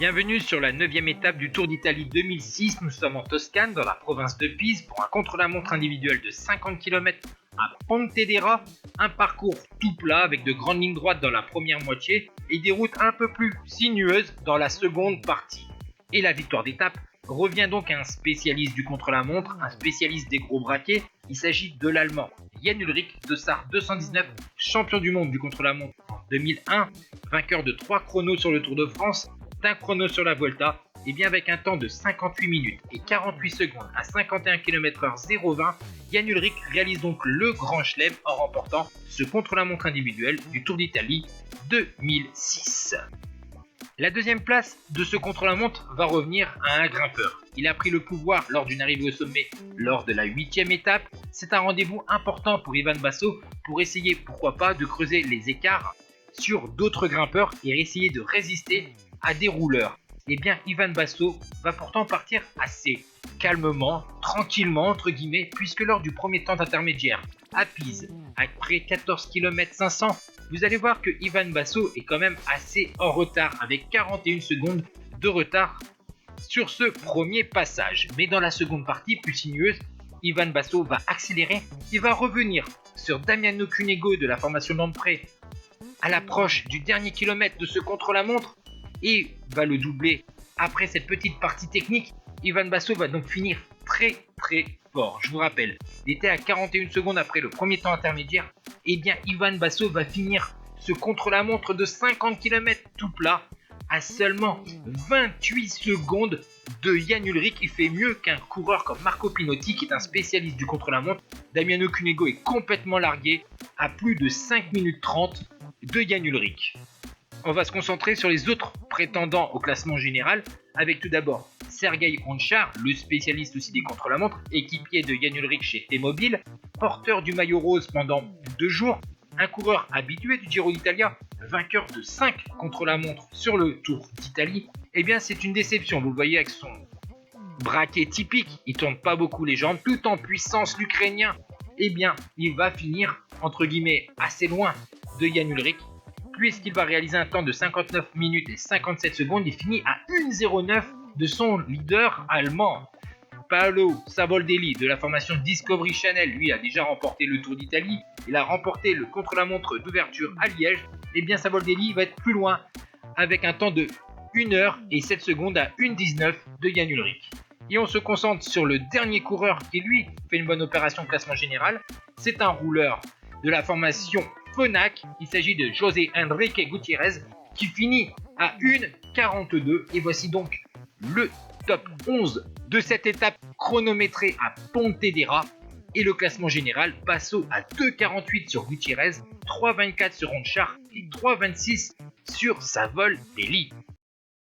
Bienvenue sur la 9e étape du Tour d'Italie 2006. Nous sommes en Toscane, dans la province de Pise, pour un contre-la-montre individuel de 50 km à Pontedera. Un parcours tout plat avec de grandes lignes droites dans la première moitié et des routes un peu plus sinueuses dans la seconde partie. Et la victoire d'étape revient donc à un spécialiste du contre-la-montre, un spécialiste des gros braquets. Il s'agit de l'Allemand Jan Ullrich, dossard 219, champion du monde du contre-la-montre en 2001, vainqueur de 3 chronos sur le Tour de France, d'un chrono sur la Vuelta, et bien avec un temps de 58 minutes et 48 secondes à 51 km/h 0,20, Jan Ullrich réalise donc le grand chelem en remportant ce contre-la-montre individuel du Tour d'Italie 2006. La deuxième place de ce contre-la-montre va revenir à un grimpeur. Il a pris le pouvoir lors d'une arrivée au sommet lors de la 8e étape. C'est un rendez-vous important pour Ivan Basso pour essayer, pourquoi pas, de creuser les écarts sur d'autres grimpeurs et essayer de résister à des rouleurs. Eh bien, Ivan Basso va pourtant partir assez calmement, tranquillement entre guillemets, puisque lors du premier temps intermédiaire à Pise, après 14 km 500, vous allez voir que Ivan Basso est quand même assez en retard, avec 41 secondes de retard sur ce premier passage. Mais dans la seconde partie, plus sinueuse, Ivan Basso va accélérer et va revenir sur Damiano Cunego de la formation Lampre à l'approche du dernier kilomètre de ce contre-la-montre et va le doubler après cette petite partie technique. Ivan Basso va donc finir très fort. Je vous rappelle, il était à 41 secondes après le premier temps intermédiaire. Et bien Ivan Basso va finir ce contre-la-montre de 50 km tout plat à seulement 28 secondes de Jan Ullrich. Il fait mieux qu'un coureur comme Marco Pinotti qui est un spécialiste du contre-la-montre. Damiano Cunego est complètement largué à plus de 5 minutes 30 de Jan Ullrich. On va se concentrer sur les autres prétendants au classement général, avec tout d'abord Sergej Onchar, le spécialiste aussi des contre-la-montre, équipier de Jan Ullrich chez T-Mobile, porteur du maillot rose pendant 2 jours, un coureur habitué du Giro d'Italia, vainqueur de 5 contre-la-montre sur le Tour d'Italie. Eh bien c'est une déception, vous le voyez avec son braquet typique, il tourne pas beaucoup les jambes, tout en puissance l'Ukrainien. Eh bien il va finir entre guillemets assez loin de Jan Ullrich, puisqu'il va réaliser un temps de 59 minutes et 57 secondes. Il finit à 1,09 de son leader allemand. Paolo Savoldelli de la formation Discovery Channel, lui, a déjà remporté le Tour d'Italie. Il a remporté le contre-la-montre d'ouverture à Liège. Et bien Savoldelli va être plus loin avec un temps de 1 heure et 7 secondes à 1,19 de Jan Ullrich. Et on se concentre sur le dernier coureur qui, lui, fait une bonne opération classement général. C'est un rouleur de la formation Phonak. Il s'agit de José Enrique Gutiérrez qui finit à 1,42. Et voici donc le top 11 de cette étape chronométrée à Pontedera. Et le classement général, Basso à 2,48 sur Gutiérrez, 3,24 sur Onchar et 3,26 sur Savoldelli.